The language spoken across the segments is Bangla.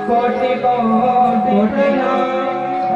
कोटि कोटि प्रणाम।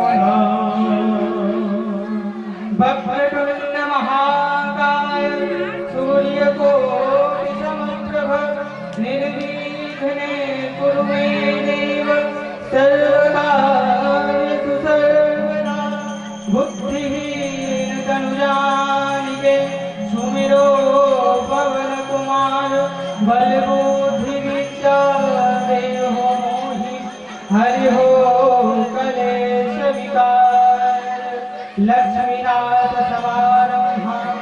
लक्ष्मीनाथ समारम्भां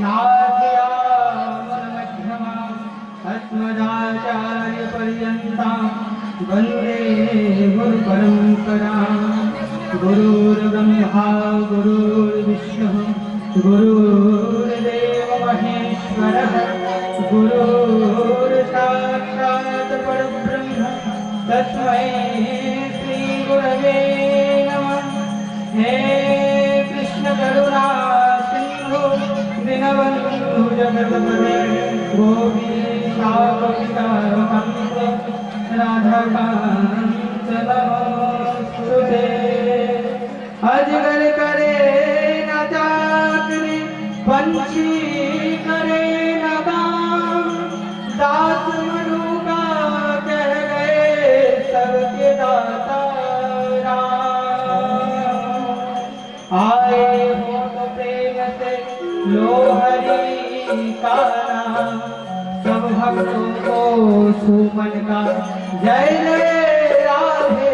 नाथयामुनमध्यमाम् अस्मदाचार्यपर्यन्तां वन्दे गुरुपरम्पराम्। गुरुर्ब्रह्मा गुरुर्विष्णुः गुरुर्देवो महेश्वरः गुरुर्साक्षात् परब्रह्म तस्मै श्रीगुरवे नमः। हे कृष्ण करुणा सिंधु दीनबन्धु जगत्पते गोपीशापवितारकान्त राधाकान्त नमोस्तुते। अजगर करे न चाकरी पंछी करे न काम दास मनु का कह गए सबके दाता राम। आए हो तो प्रेम से लो हरि का नाम सब भक्तों को सुमन का जय जय राधे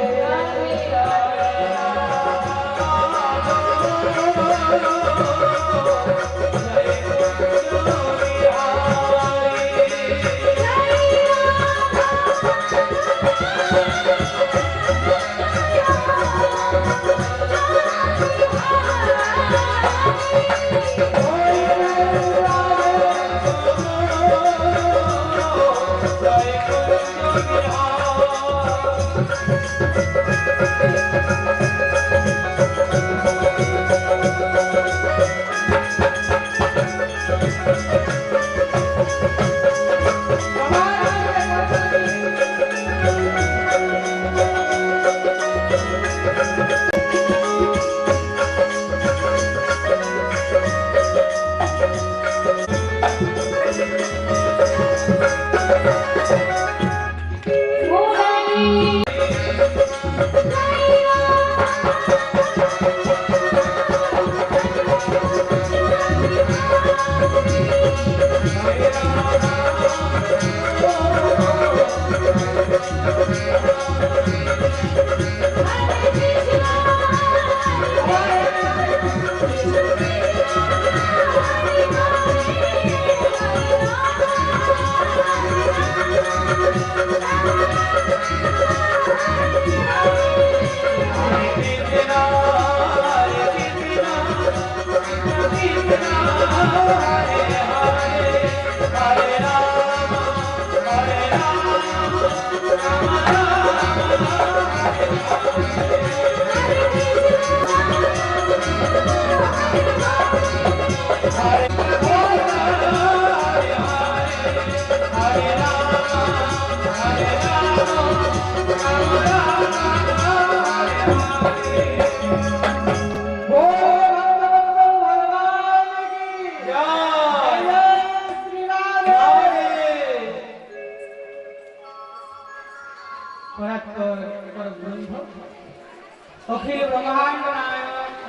अखिल ब्रह्मांड नायक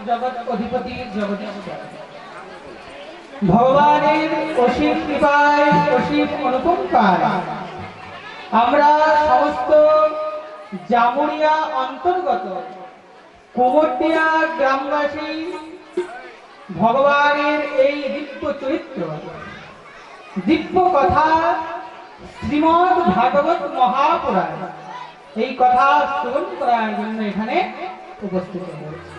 जगत अधिपति जगदीश भगवानेर असीम कृपाय असीम अनुकंपाय আমরা সমস্ত জামুরিয়া অন্তর্গত কুমটিয়া গ্রামবাসী ভগবানের এই দিব্য চরিত্র দিব্য কথা শ্রীমদ্ ভাগবত মহাপুরাণ এই কথা শ্রবণ করার জন্য এখানে উপস্থিত হয়েছি।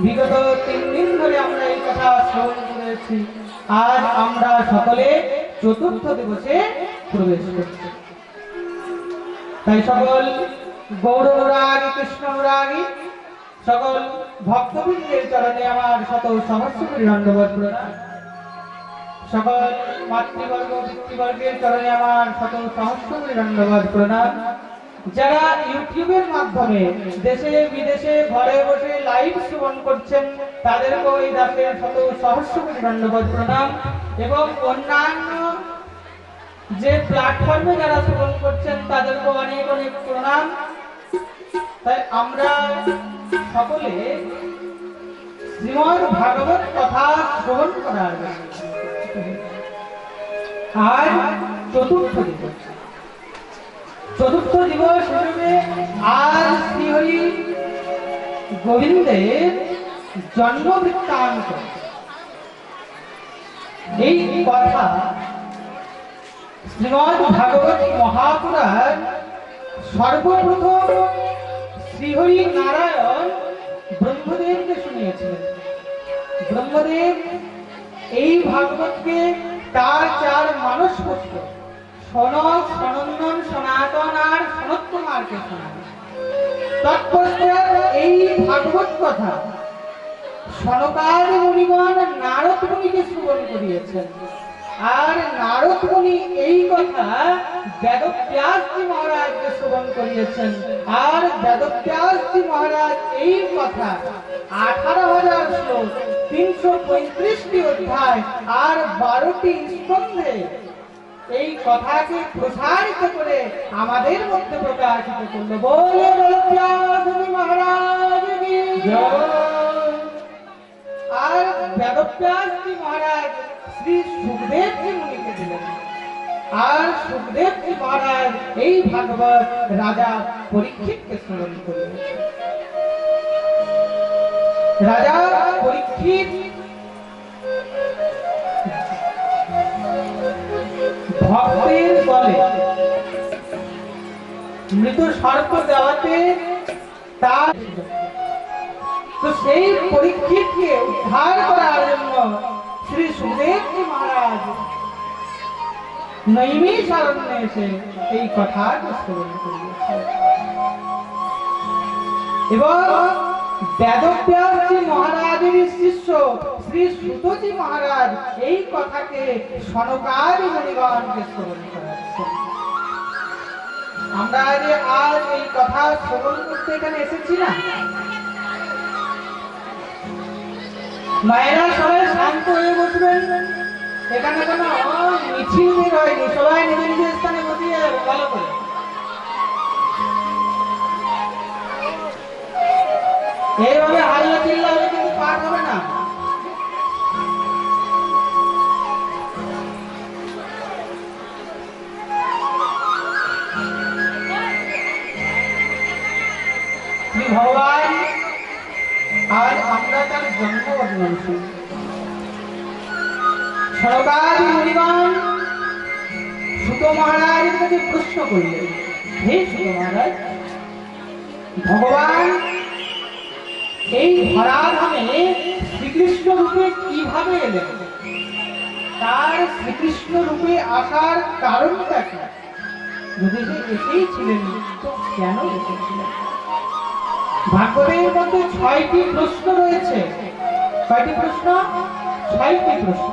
বিগত 3 দিন ধরে আমরা এই কথা শ্রবণ করেছি। আজ আমরা সকলে চতুর্থ দিবসে প্রবেশ করছি। তাই সকল গৌররাগী কৃষ্ণরাগী সকল ভক্তবৃন্দের চরণে আমার শত সহস্র দণ্ডবত প্রণাম। সকল মাতৃবর্গ পিতৃবর্গের চরণে আমার শত সহস্র দণ্ডবত প্রণাম। যারা ইউটিউবের মাধ্যমে দেশে বিদেশে ঘরে বসে লাইভ শ্রবণ করছেন তাদেরকে এই দাসের শত সহস্র দণ্ডবত প্রণাম এবং অন্যান্য যে প্ল্যাটফর্মে যারা শ্রবণ করছেন তাদেরকে অনেক অনেক প্রণাম। তাই আমরা সকলে শ্রীমদ্ ভাগবত কথা শ্রবণ করার আজ চতুর্থ দিবস। চতুর্থ দিবস হিসেবে আজ শ্রীহরি গোবিন্দের জন্ম বৃত্তান্ত। এই কথা শ্রীমদ্ ভাগবত মহাপুরাণ সর্বপ্রথম শ্রীহরি নারায়ণ ব্রহ্মদেবকে শুনিয়েছিলেন। ব্রহ্মদেব এই ভাগবতকে তার 4 মানস পুত্র সনক, সনন্দন, সনাতন আর সনৎকুমারকে শোনান। তৎপশ্চাৎ এই ভাগবত কথা সনকাদি মুনিগণ নারদ মুনিকে শ্রবণ করিয়েছেন। আর নারদ মুনি এই কথা বেদব্যাসজি মহারাজকে শ্রবণ করিয়েছেন। আর বেদব্যাসজি মহারাজ এই কথা 18,000 শ্লোক, 335টি অধ্যায় আর 12টি স্কন্ধে এই কথাকে প্রসারিত করে আমাদের মধ্যে প্রকাশিত করল। বলে বেদব্যাসজি মহারাজ কি জয়। আর বেদব্যাসজি মহারাজ শ্রী সুখদেবজি মুনিকে দিলেন। আর সুখদেবজি মহারাজ এই ভাগবত রাজা পরীক্ষিতকে শ্রবণ করলেন। রাজা পরীক্ষিত ভক্তের বলে মৃত সর্প দেওয়াতে তার তো সেই পরীক্ষিতকে উদ্ধার করার জন্য শ্রী সুখদেবজি মহারাজ নৈমিষারণ্যে এসে এই কথা শ্রবণ করিয়েছেন। এবং বেদব্যাসজি মহারাজের শিষ্য শ্রী সুতজি মহারাজ এই কথাকে সনকাদি মুনিগণকে শ্রবণ করাচ্ছেন। আমরা যে আজ এই কথা শ্রবণ করতে এখানে এসেছি না, মায়েরা সবাই শান্ত হয়ে বসবেন। এখানে কোনো মিছিল বের হয়নি, সবাই নিজের নিজের স্থানে বসিয়ে যাবে ভালো করে। এইভাবে হাল্লা চিল্লা হলে কিন্তু পাঠ হবে না। শ্রী ভগবান আজ আমরা তার জন্ম বর্ণন শুনি। সনকাদি মুনিগণ সুত মহারাজের কাছে প্রশ্ন করলেন, হে সুত মহারাজ, ভগবান এই ধরাধামে শ্রীকৃষ্ণ রূপে কিভাবে এলেন? তার শ্রীকৃষ্ণ রূপে আসার কারণটা কি? যদি সে এসেই ছিলেন তো কেন এসেছিলেন? ভাগবতের মধ্যে 6টি প্রশ্ন রয়েছে। কয়টি প্রশ্ন? 6টি প্রশ্ন।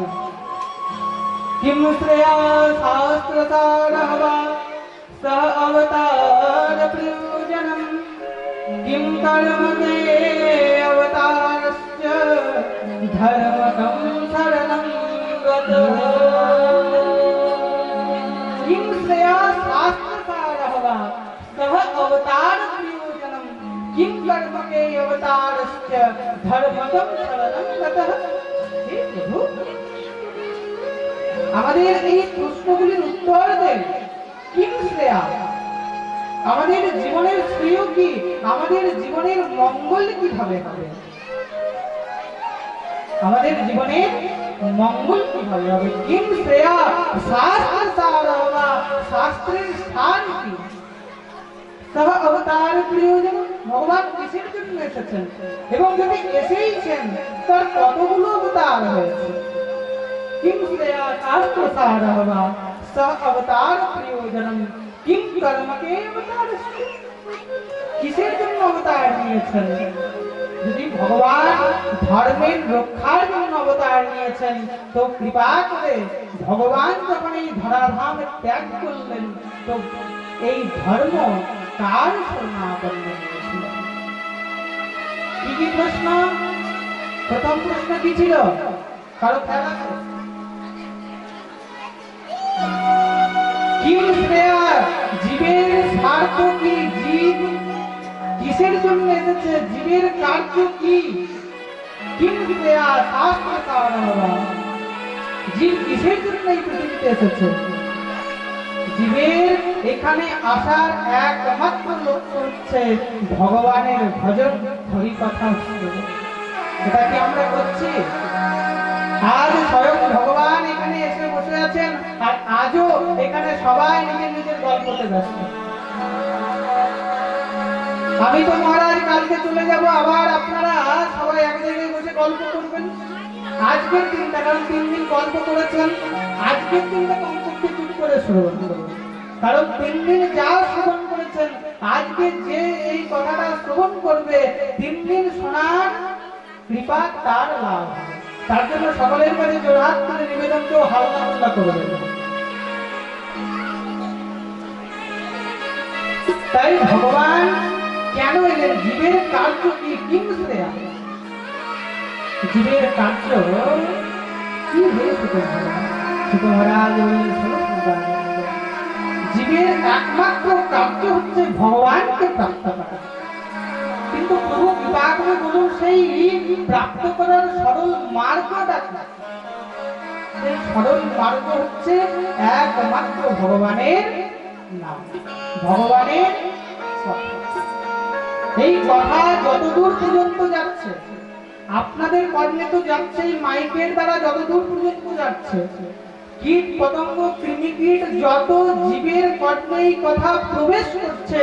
কিম শ্রেয়া শাস্ত্রসারঃ বা সহ অবতার প্রয়োজনম কিম কর্মকে অবতারস্য ধর্মকং শরণং গতঃ। কিম শ্রেয়া শাস্ত্রসারঃ বা সহ অবতার প্রয়োজনম কিম কর্মকে অবতারস্য ধর্মকং শরণং গতঃ। হে প্রভু, আমাদের এই প্রশ্নগুলির উত্তর দেন। কিম শ্রেয়া, আমাদের জীবনের শ্রেয় কি? আমাদের জীবনের মঙ্গল কিভাবে হবে? আমাদের জীবনের মঙ্গল কিভাবে হবে? কিম শ্রেয়া শাস্ত্রসারঃ বা শাস্ত্রের স্থান কি? সহ অবতার প্রয়োজন, ভগবান কিসের জন্য এসেছেন এবং যদি এসেইছেন তার কতগুলো অবতার হয়েছে? কিম শ্রেয়া শাস্ত্রসারঃ বা সহ অবতার প্রয়োজনম কিম কর্মকে অবতারস্য, কিসের জন্য অবতার নিয়েছেন? যদি ভগবান ধর্মের রক্ষার জন্য অবতার নিয়েছেন তো কৃপা করে ভগবান যখন এই ধরাধাম ত্যাগ করলেন তো এই ধর্ম কার শরণাপন্ন হয়েছিল? কি কি প্রশ্ন? প্রথম প্রশ্ন কি ছিল? কারো খেয়াল আছে? কিম শ্রেয়া, জীবের স্বার্থ কি? জীব কিসের জন্য এসেছে? জীবের কার্য কি? কিম শ্রেয়া শাস্ত্রসারঃ বা, জীব কিসের জন্য এই পৃথিবীতে এসেছে? জীবের এখানে আসার একমাত্র লক্ষ্য হচ্ছে ভগবানের ভজন, হরি কথা শ্রবণ। এটা কি আমরা করছি? আজ স্বয়ং ভগবান এখানে এসে বসে আছেন, আর আজও এখানে সবাই নিজের নিজের গল্পতে ব্যস্ত। আমি তো মহারাজ কালকে চলে যাব, আবার আপনারা সবাই এক জায়গায় বসে গল্প করবেন। আজকের দিনটা, কারণ 3 দিন গল্প করেছেন, আজকের দিনটা কমপক্ষে চুপ করে শ্রবণ করবেন। কারণ 3 দিন যা শ্রবণ করেছেন, আজকে যে এই কথাটা শ্রবণ করবে 3 দিন শোনার কৃপা তার লাভ হবে। তার জন্য সকলের কাছে জোড়হাত করে নিবেদন কেউ হালকা হালকা করবেন। তাই ভগবান কেন এলেন? জীবের কার্য কি? কিং শ্রেয়া, জীবের কার্য কি হয়েছে? মহারাজ জীবের একমাত্র কার্য হচ্ছে ভগবানকে প্রাপ্ত করা। কিন্তু প্রভু কৃপা করে বলুন, সেই প্রাপ্ত করার সরল মার্গটা কি? সেই সরল মার্গ হচ্ছে একমাত্র ভগবানের নাম, ভগবানের কথা। এই কথা যতদূর পর্যন্ত যাচ্ছে, আপনাদের কর্ণে তো যাচ্ছে, এই মাইকের দ্বারা যতদূর পর্যন্ত যাচ্ছে, কীট পতঙ্গ কৃমিকীট যত জীবের কর্ণে এই কথা প্রবেশ করছে,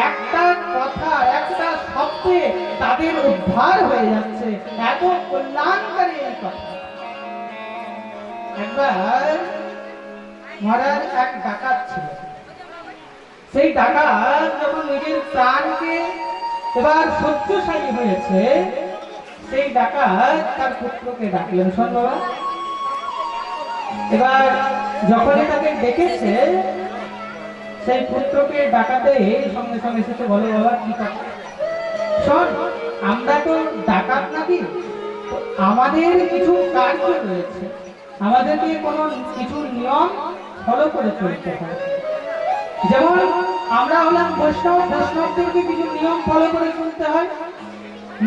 একটা কথা, একটা শব্দে তাদের উদ্ধার হয়ে যাচ্ছে। এত কল্যাণকারী এই কথা। একবার মহারাজ এক ডাকাত ছিল। সেই ডাকাত যখন নিজের প্রাণকে এবার সহ্যশালী হয়েছে, সেই ডাকাত তার পুত্রকে ডাকলেন, শোন বাবা। এবার যখনই তাকে দেখেছে, সেই পুত্রকে ডাকাতে সঙ্গে সঙ্গে এসেছে, বলে বাবা কি কথা? শোন, আমরা তো ডাকাত নাকি, আমাদের কিছু কার্য রয়েছে, আমাদেরকে কোনো কিছু নিয়ম ফলো করে চলতে হয়। যেমন আমরা হলাম বৈষ্ণব, বৈষ্ণবদেরকে কিছু নিয়ম ফলো করে চলতে হয়,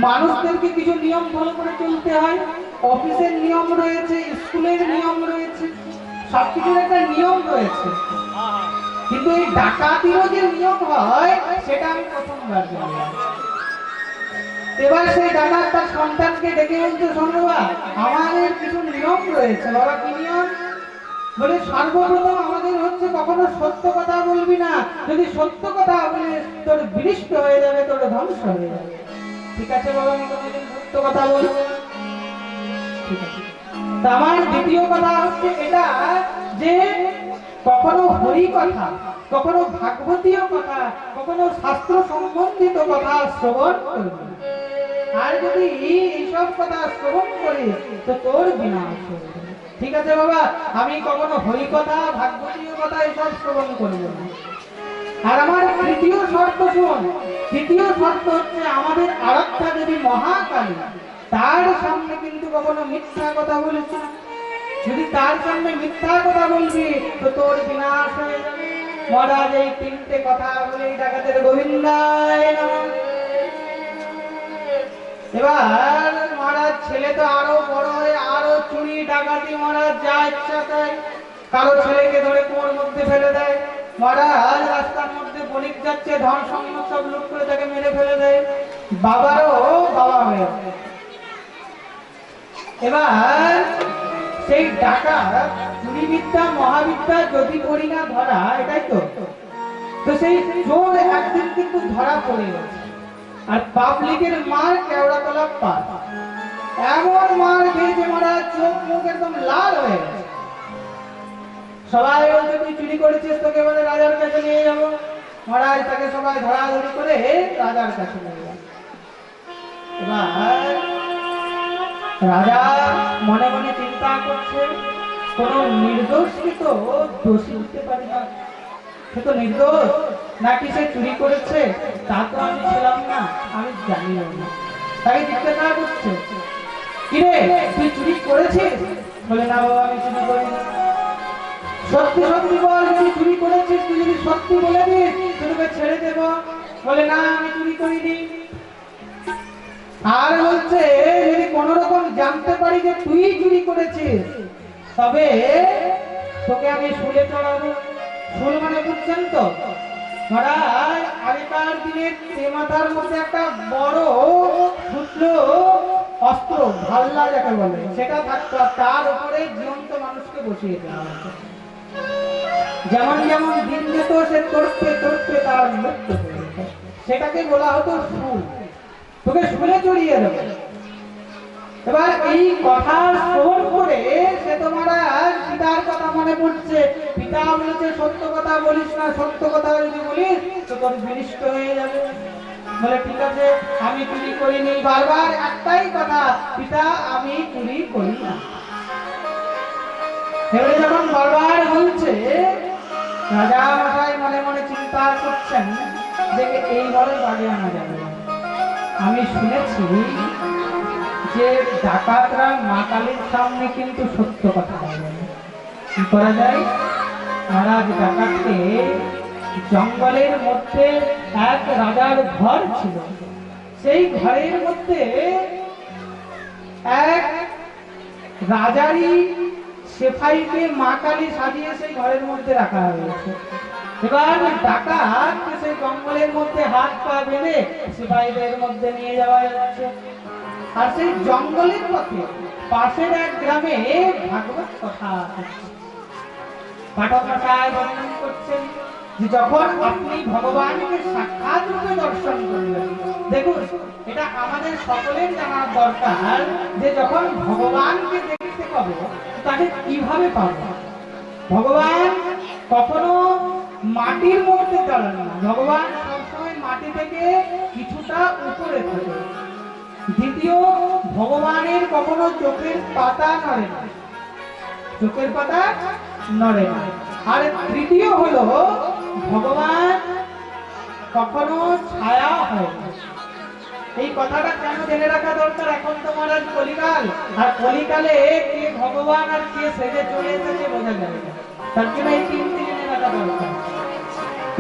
মানুষদেরকে কিছু নিয়ম ফলো করে চলতে হয়, অফিসের নিয়ম রয়েছে, স্কুলের নিয়ম রয়েছে, সবকিছুর একটা নিয়ম রয়েছে। কিন্তু এই ডাকাতিরও যে নিয়ম হয়, সেটা আমি প্রথমবার জানলাম। এবার সেই ডাকাত তার সন্তানকে ডেকে বলছে, শোন বাবা, আমাদের কিছু নিয়ম রয়েছে। বাবা কি নিয়ম? বলে সর্বপ্রথম আমাদের হচ্ছে কখনো সত্য কথা বলবি না, যদি সত্য কথা বলে তোর বিনষ্ট হয়ে যাবে, তোর ধ্বংস হয়ে যাবে। ঠিক আছে বাবা, আমি কোনোদিন সত্য কথা বলবো। ঠিক আছে। আমার দ্বিতীয় কথা হচ্ছে এটা, যে কখনো হরি কথা, কখনো ভাগবতীয় কথা, কখনো শাস্ত্র সম্বন্ধিত কথা শ্রবণ করবি। আর যদি এইসব কথা শ্রবণ করিস তো তোর বিনাশ হবে। ঠিক আছে বাবা, আমি কখনো হরি কথা, ভাগবতীয় কথা এসব শ্রবণ করব না। আর আমার তৃতীয় শর্ত শোন, তৃতীয় শর্ত হচ্ছে আমাদের আরাধ্যা দেবী মহাকালী, তার সামনে কিন্তু কখনো মিথ্যা কথা বলিস না। যদি তার সামনে মিথ্যা কথা বলবি তো তোর বিনাশ হয়ে যাবে। মহারাজ এই 3টে কথা বলে ডাকাতের গোবিন্দায় নমঃ। এবার মহারাজ ছেলে তো আরো বড় হয়ে আরো চুরি ডাকাতি মহারাজ যা ইচ্ছা তাই, কারো ছেলেকে ধরে কুয়োর মধ্যে ফেলে দেয়। মহারাজ রাস্তার মধ্যে বণিক যাচ্ছে, ধন সম্পদ সব লুট করে তাকে মেরে ফেলে দেয়। বাবারও বাবা হয়ে যায়। এবার সেই ডাকাত চুরি বিদ্যা মহাবিদ্যা যদি করি না ধরা, এটাই তো। তো সেই চোর একদিন কিন্তু ধরা পড়ে গেছে, আর পাবলিকের মার কেওড়াতলা পার, এমন মার খেয়েছে মহারাজ, চোখ মুখ একদম লাল হয়ে গেছে। সবাই বলছে তুই চুরি করেছিস, তোকে বলে রাজার কাছে নিয়ে যাবো। মহারাজ তাকে সবাই ধরাধরি করে রাজার কাছে নিয়ে যাবে। এবার রাজা মনে মনে চিন্তা করছে, কোন নির্দোষকে তো দোষী হতে পারি না, সে তো নির্দোষ, নাকি সে চুরি করেছে তা তো আমি ছিলাম না, আমি জানি না। তাকে জিজ্ঞাসা করছে, কিরে তুই চুরি করেছিস? বলে না বাবা, আমি চুরি করিনি। সত্যি সত্যি বল, তুই চুরি করেছিস, তুই যদি সত্যি বলে দিস তোকে ছেড়ে দেব। বলে না, আমি চুরি করিনি। আর বলছে, যদি কোন রকম জানতে পারি যে তুই চুরি করেছিস, তবে তোকে আমি শুলে চড়াবো। শুল মানে বুঝছেন তো মহারাজ, আগেকার দিনে মাথার মধ্যে একটা বড় সূত্র অস্ত্র আল্লাহ যাকে বলে সেটা থাকতো, আর তার উপরে জীবন্ত মানুষকে বসিয়ে দেওয়া হতো। যেমন যেমন দিন যেত সে তড়তে তড়তে তার মৃত্যু হয়ে যেত। সেটাকে বলা হতো সুর, তোকে শুনে চড়িয়ে দেবে। এবার এই কথা শ্রবণ করে সে তোমার পিতার কথা মনে পড়ছে। পিতা বলেছে সত্য কথা বলিস না, সত্য কথা যদি বলিস তো তোর বিনিষ্ট হয়ে যাবে। বলে ঠিক আছে আমি চুরি করিনি। বারবার একটাই কথা, পিতা আমি চুরি করি না। এবারে যখন বারবার বলছে, রাজা মশাই মনে মনে চিন্তা করছেন যে এইভাবে বাগে আনা যাবে। আমি শুনেছি যে ডাকাতরা মা কালীর সামনে কিন্তু সত্য কথা বলে। কি করা যায়? মহারাজ ডাকাতকে জঙ্গলের মধ্যে এক রাজার ঘর ছিল, সেই ঘরের মধ্যে এক রাজারই সেফাইকে মা কালী সাজিয়ে সেই ঘরের মধ্যে রাখা হয়েছে। এবার ডাকাত সেই জঙ্গলের মধ্যে হাত পা বেঁধে সেফাইদের মধ্যে নিয়ে যাওয়া যাচ্ছে। আর সেই জঙ্গলের পথে পাশের এক গ্রামে ভাগবত কথা পাঠক মশাই বর্ণন করছেন যে যখন আপনি ভগবানকে সাক্ষাৎ রূপে দর্শন করবেন, দেখুন এটা আমাদের সকলের জানার দরকার যে যখন ভগবানকে দেখতে পাবো তাকে কিভাবে পাবো। ভগবান কখনো মাটির মধ্যে দাঁড়ান না, ভগবান সবসময় মাটি থেকে কিছুটা উপরে থাকে। দ্বিতীয়, ভগবানের কখনো চোখের পাতা নড়ে না, চোখের পাতা নড়ে না। আর তৃতীয় হলো ভগবান কখনো ছায়া হয় না। এই কথাটা কেন জেনে রাখা দরকার? এখন তোমার আজ কলিকাল, আর কলিকালে কে ভগবান আর কে সেজে চলে এসেছে বোঝা যাবে না। তার জন্য এই তিনটি জেনে রাখা দরকার।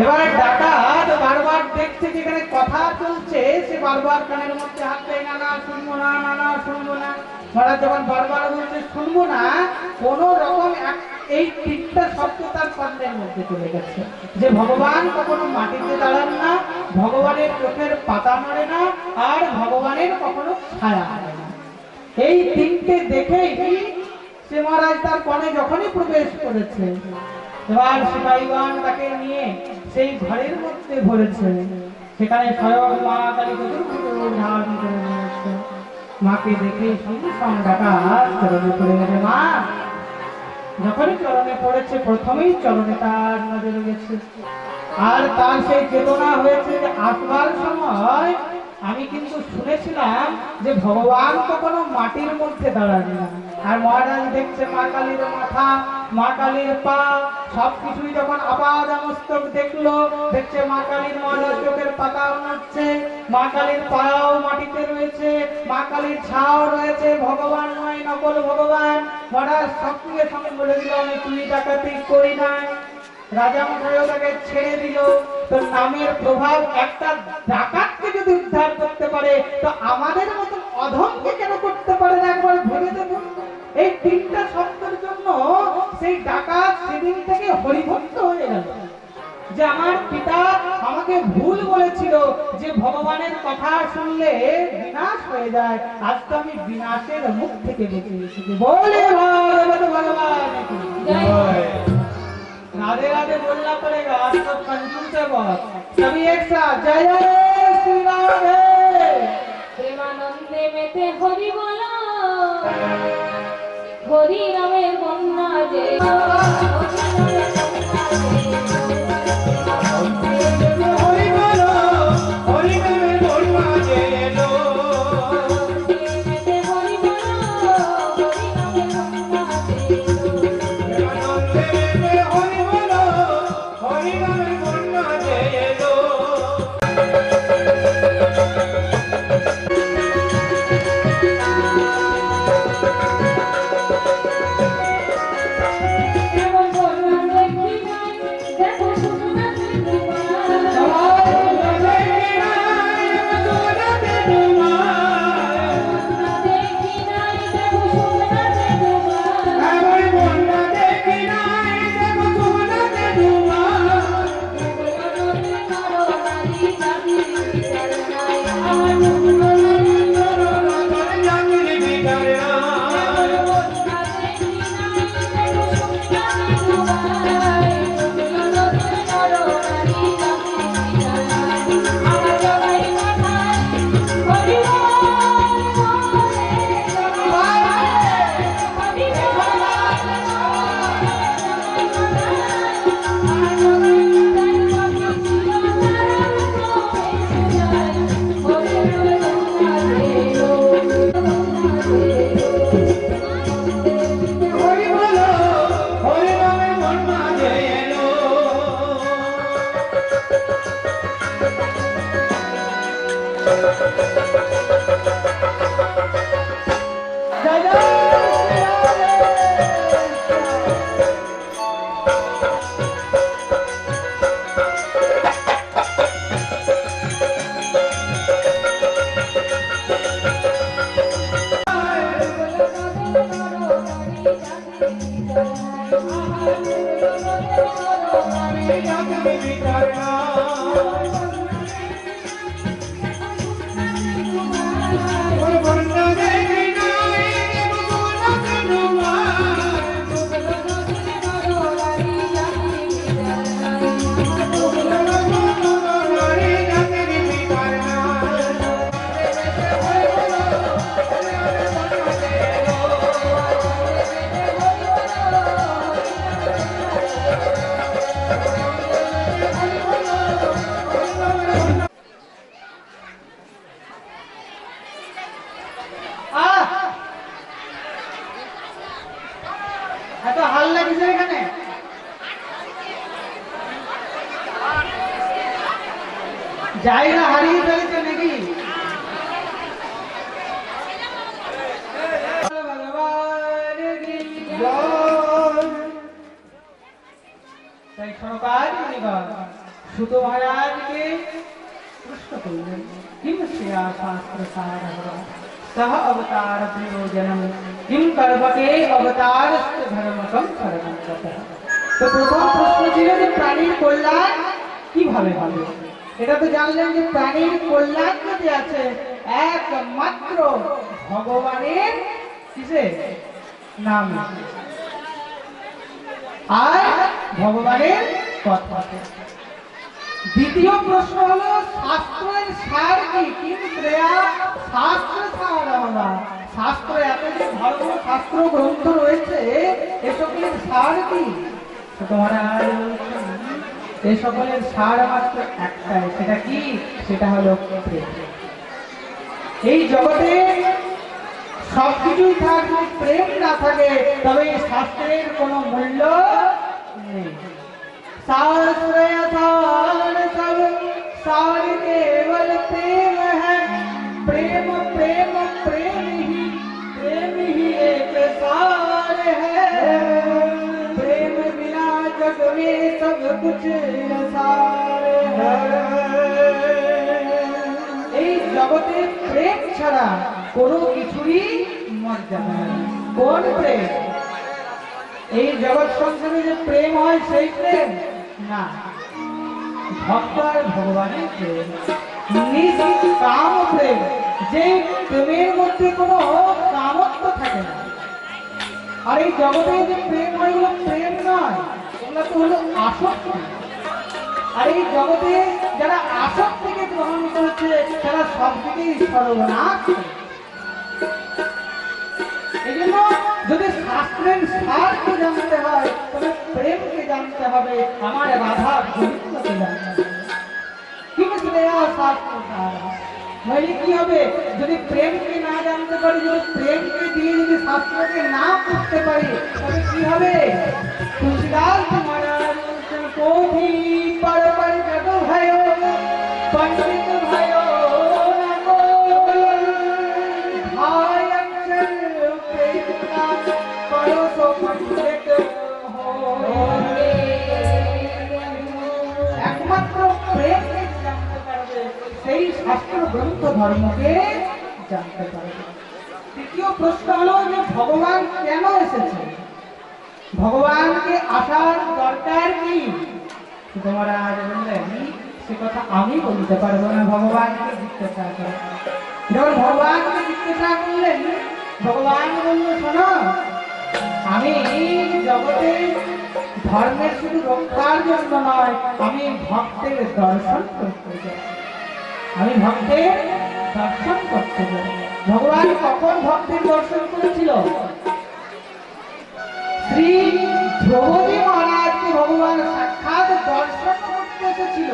এবারে ডাকাত বারবার দেখছে যেখানে কথা চলছে, সে বারবার কানের মধ্যে হাত দেয়, না না শুনবো না, না না শুনবো না। মহারাজ যখন বারবার বলছে শুনবো না, কোন রকম এই তিনটা শব্দ তার কর্ণের মধ্যে চলে গেছে যে ভগবান কখনো মাটিতে দাঁড়ান না, ভগবানের চোখের পাতা নড়ে না, আর ভগবানের কখনো ছায়া হয় না। এই তিনটে দেখেই সে মহারাজ তার কর্ণে যখনই প্রবেশ করেছে, এবার সিপাহীগণ তাকে নিয়ে সেই ঘরের মধ্যে ভরেছে। সেখানে স্বয়ং মা কালী ধারণ করে নিয়েছে। মাকে দেখে সঙ্গে সঙ্গে ডাকাত চরণে পড়ে গেছে। মা যখনই চরণে পড়েছে প্রথমেই চরণে তার নজরে গেছে, আর তার সেই চেতনা হয়েছে যে আসবার সময় আমি কিন্তু শুনেছিলাম যে ভগবান কখনো মাটির মধ্যে দাঁড়ান না। আর মহারাজ দেখছে মা কালীর মাথা, মা কালীর পা, সবকিছুই যখন আপাদমস্তক দেখলো, দেখছে মা কালীর মহারাজ চোখের পাতা নড়ছে, মা কালীর পাও মাটিতে রয়েছে, মা কালীর ছাও রয়েছে, ভগবান নয় নকল ভগবান। মহারাজ সঙ্গে সঙ্গে বলে দিল আমি চুরি ডাকাতি করি নাই। রাজা মশাইও তাকে ছেড়ে দিল। তো নামের প্রভাব একটা ডাকাতকে যদি উদ্ধার করতে পারে তো আমাদের মতো অধমকে কেন করতে পারে না? একবার ভেবে দেখুন। এই তিনটা শব্দের জন্য সেই ডাকাত সেদিন থেকে হরিভক্ত হয়ে গেল যে আমার পিতা আমাকে ভুল বলেছিল যে ভগবানের কথা শুনলে বিনাশ হয়ে যায়, আজ তো আমি বিনাশের মুখ থেকে বেঁচে এসেছি। বলে ভগবান राधे राधे बोलना पड़ेगा, आज तो कंजूस है बहुत। सभी एक साथ जय जय श्री राधे। प्रेमानंदे में ते हरि बोला, हरि नामे बन्ना जे এত হাল্লা কিসের এখানে? জায়গা হারিয়ে ফেলেছে নাকি? তাই সরকার সুত মহারাজকে প্রশ্ন করলেন, কিম শ্রেয়া শাস্ত্র সারः सह अवतार प्रयोजनम किम कर्मके अवतारस्य धर्मकं सर्वतः। তো প্রথম প্রশ্ন ছিল যে প্রাণীর কল্যাণ কিভাবে হবে। এটা তো জানলেন যে প্রাণীর কল্যাণ যদি আছে একমাত্র ভগবানের কিসে নাম আর ভগবানের পথে। দ্বিতীয় প্রশ্ন হলো শাস্ত্রের সার কি? কিম শ্রেয়া শাস্ত্র সার হলো শাস্ত্র, এত যে ধর্ম শাস্ত্র গ্রন্থ রয়েছে এ সকলের সার কি? তোমারা এ সকলের সার মাত্র একটাই, সেটা কি? সেটা হলো প্রেম। এই জগতে সবকিছুই থাকবে, প্রেম না থাকে তবে এই শাস্ত্রের কোনো মূল্য নেই। शास्त्र यथान सब सार केवल प्रेम है, प्रेम प्रेम प्रेम ही एक सार है, प्रेम बिना जग में सब कुछ सार है। এই জগতে প্রেম ছাড়া কোনো কিছুই মর্যাদা নেই। কোন প্রেম? এই জগৎ সংসারে যে প্রেম হয় সেই প্রেম না, ভক্ত আর ভগবানের প্রেম, নিষ্কাম প্রেম, যে প্রেমের মধ্যে কোনো কামত্ব থাকে না। আর এই জগতে যে প্রেম হয় ওগুলো প্রেম নয়, ওগুলো তো হলো আসক্তি। আর এই জগতে যারা আসক্তিকে গ্রহণ করেছে তারা সব দিকেই সর্বনাশ। এই জন্য যদি শাস্ত্রের সারকে জানতে হয় তবে প্রেমকে জানতে হবে, আমার রাধা গোবিন্দকে জানতে হবে। কি শ্রেয়া শাস্ত্র সার, নইলে কি হবে? যদি প্রেমকে না জানতে পারি, যদি প্রেমকে দিয়ে যদি শাস্ত্রকে না পড়তে পারি তবে কি হবে? তুলসীদাস মহারাজ কোথি পর পর জগ भयो पंडित भयो একমাত্র প্রেমকে জানতে পারবে, সেই শাস্ত্র গ্রন্থ ধর্মকে জানতে পারবে। তৃতীয় প্রশ্ন হলো যে ভগবান কেন এসেছে, ভগবানকে আসার দরকার কি? তোমরা আজ বললেন সে কথা আমি বলতে পারবো না, ভগবানকে জিজ্ঞাসা করো। যখন ভগবানকে জিজ্ঞাসা করলেন, ভগবান বলল, শোনো, আমি জগতে ধর্মের শুধু রক্ষার জন্য নয়, আমি ভক্তের দর্শন করতে যাই, আমি ভক্তের দর্শন করতে যাই। ভগবান কখন ভক্তের দর্শন করেছিল? শ্রী ধ্রুবজি মহারাজকে ভগবান সাক্ষাৎ দর্শন করতে এসেছিল।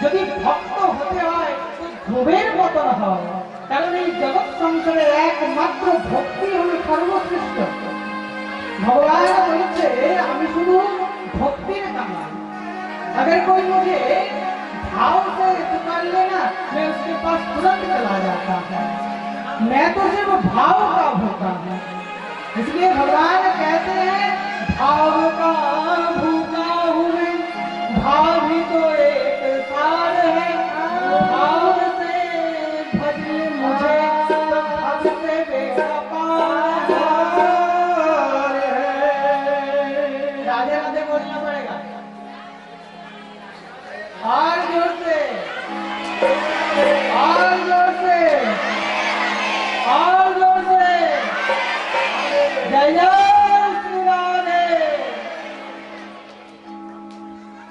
যদি ভক্ত হতে হয় তো ধ্রুবের মতন হয়, কারণ এই জগৎ সংসারে একমাত্র ভক্তি হল সর্বশ্রেষ্ঠ। भगवान बोलते আমি শুধু ভক্তির কামনা। अगर कोई मुझे भाव से पुकार लेना मैं उसके पास तुरंत चला जाता है, मैं तो सिर्फ भाव का भूखा हूँ। इसलिए भगवान कहते हैं भाव का भूखा हूँ मैं, भाव भी तो एक सार है, भाव से भज मुझे तो भव से बेड़ा पार है। राधे राधे बोलना पड़ेगा और जोर से, और जोर से। जय जय श्री राधे।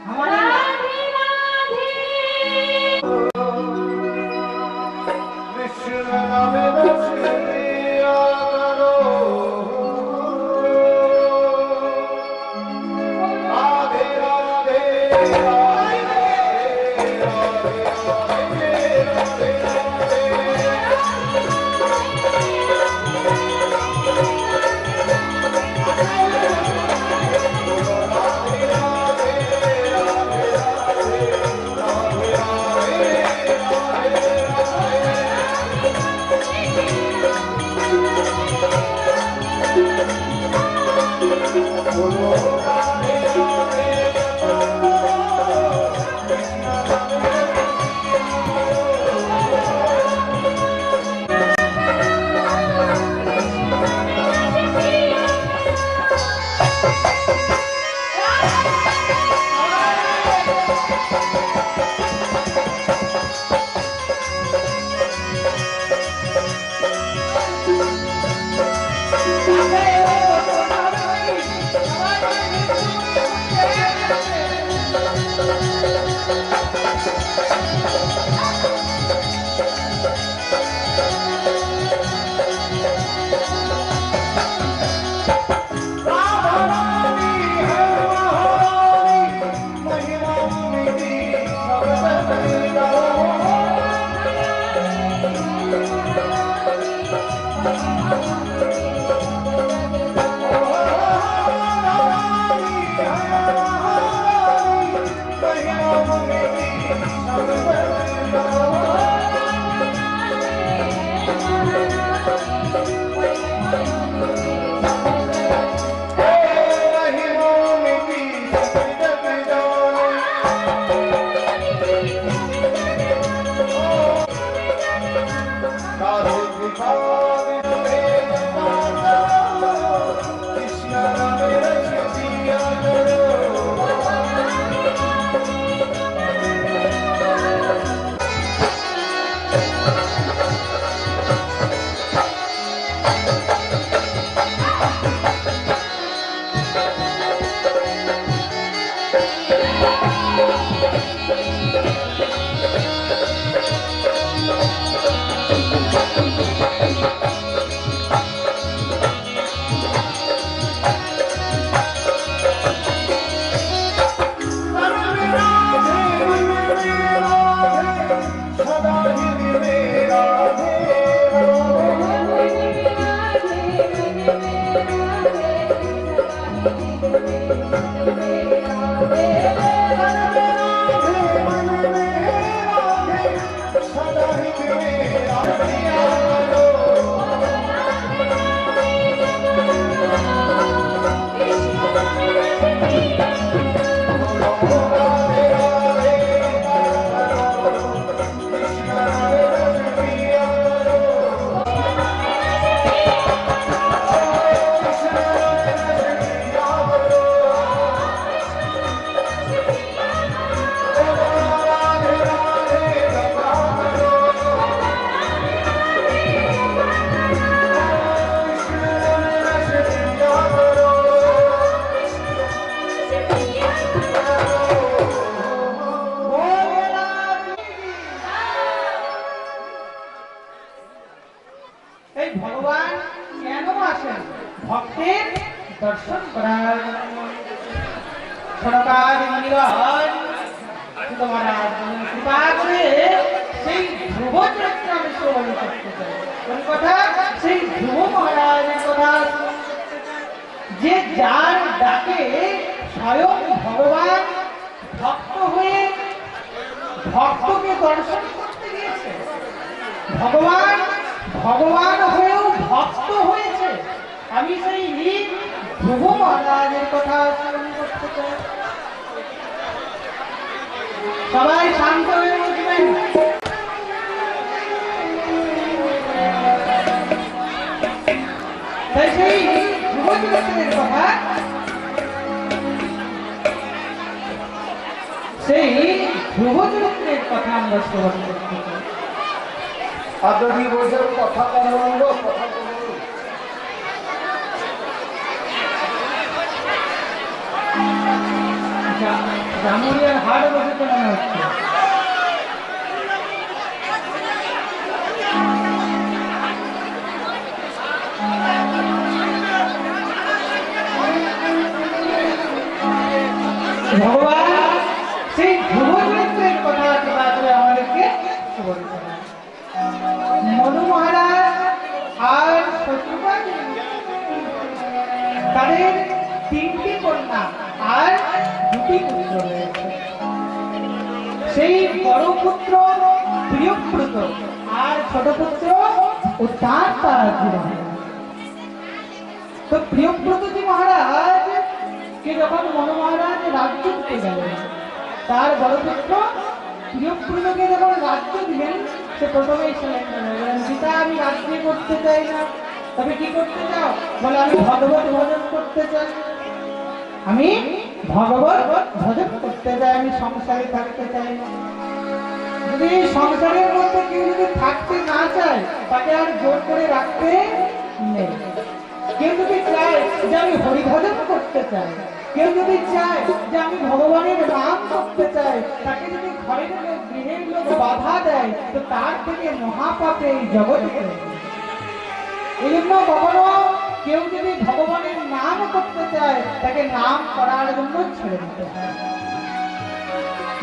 हमारे राधे राधे कृष्ण नाम रसिया करो राधे राधे এই ভগবান কেন আসেন? ভক্তের দর্শন করার জন্য। সরকার মনিগণ মহারাজ কৃপা করে সেই ধ্রুব চরিত্র আমি শ্রবণ করতে চাই। কোন কথা? সেই ধ্রুব মহারাজের কথা যে যার ডাকে স্বয়ং ভগবান ভক্ত হয়ে ভক্তকে দর্শন করতে গিয়েছে। ভগবান ভগবান হয়েও ভক্ত হয়েছে। আমি সেই ধ্রুব মহারাজের কথা স্মরণ করতে চাই। সবাই শান্ত হয়ে বসবেন। তাই সেই ধ্রুব চরিত্রের কথা, সেই ধ্রুব চরিত্রের কথা আমরা স্মরণ করতে চাই। আদরি বোঝার কথা বলবো, কথা বলবো। জামুরিয়ার হাট বসেছে মনে হচ্ছে। ভগবান সেই ধ্রুব চরিত্রের কথা বাতলে আমাদেরকে বলতে হয়। মনু মহারাজ আর শত্রুপাল তাদের 3টি কন্যা আর 2টি পুত্র রয়েছে। সেই বড় পুত্র প্রিয়ব্রত আর ছোট পুত্র উত্তানপাদ। তো প্রিয়ব্রতজি মহারাজ কে যখন মনু মহারাজ রাজ্য দিতে গেলেন, তার বড় পুত্র প্রিয়ব্রতকে যখন রাজ্য দিলেন, সে প্রথমেই পিতা আমি রাজ্য করতে চাই না। তবে কি করতে চাও? বলে আমি ভগবত ভজন করতে চাই, আমি ভগবত ভজন করতে চাই, আমি সংসারে থাকতে চাই না। যদি সংসারের মধ্যে কেউ যদি থাকতে না চায়, তাকে আর জোর করে রাখতে নেই। কেউ যদি চায় যে আমি হরিভজন করতে চাই, কেউ যদি চায় যে আমি ভগবানের নাম করতে চাই, তাকে যদি ঘরের লোক গৃহের লোক বাধা দেয়, তো তার থেকে মহাপাপে এই জগতে। এই জন্য কখনো কেউ যদি ভগবানের নাম করতে চায়, তাকে নাম করার জন্য ছেড়ে দিতে হয়।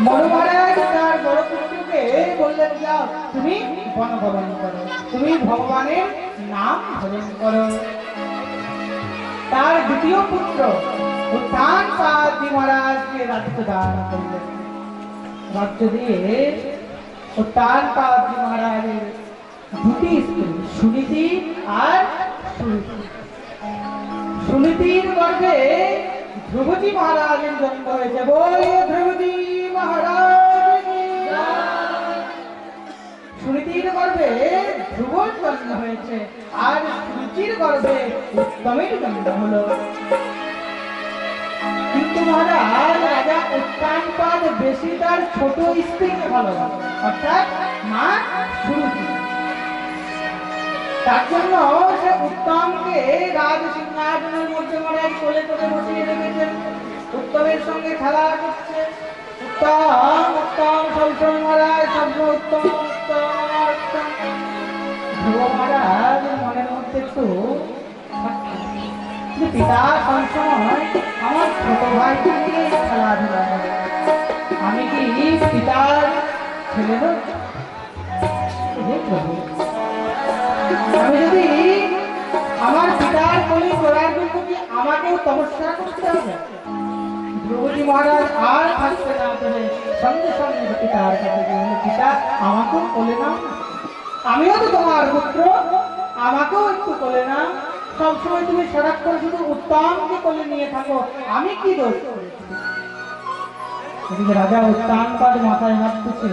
মনু মহারাজ তার বড় পুত্রকে বললেন, যাও তুমি বন ভজন করো, তুমি ভগবানের নাম ভজন করো। তার দ্বিতীয় পুত্র উত্তানপাদ মহারাজকে রাজ্য দান করলেন। রাজ্য দিয়ে উত্তানপাদ মহারাজের 2টি স্ত্রী, সুনীতি আর সুনীতি। সুনীতির গর্ভে ধ্রুবজি মহারাজের জন্ম হয়েছে। বলে ধ্রুবজি মহারাজ। সুনীতির গর্ভে ধ্রুবর জন্ম হয়েছে, আর সুচির গর্ভে উত্তমের জন্ম হলো। কিন্তু মহারাজ রাজা উত্তানপাদ বেশি তার ছোট স্ত্রীকে ভালোবাসে, অর্থাৎ মা সুরুচি। তার জন্য সে উত্তমকে রাজ সিংহাসনের মধ্যে মহারাজ কোলে করে বসিয়ে রেখেছেন, উত্তমের সঙ্গে খেলা করছে। উত্তম উত্তম সবসময় মহারাজ শব্দ উত্তম উত্তম উত্তম। ধ্রুব মহারাজ মনের মধ্যে একটু পিতা সবসময় আমার ছোট ভাইকে নিয়ে খেলাধুলা করে, আমি কি পিতার ছেলে নই? আমি যদি আমার পিতার কোলে করার জন্য কি আমাকেও তপস্যা করতে হবে? ধ্রুবজি মহারাজ আর থাকতে না পেরে সঙ্গে সঙ্গে পিতার কাছে গেলেন, পিতা আমাকেও কোলে নাও, আমিও তো তোমার পুত্র, আমাকেও একটু কোলে নাও। সবসময় তুমি সারাক্ষণ শুধু উত্তমকে কোলে নিয়ে থাকো, আমি কি দোষ করেছি? রাজা উত্তানপাদ মাথায় ভাবতেছে,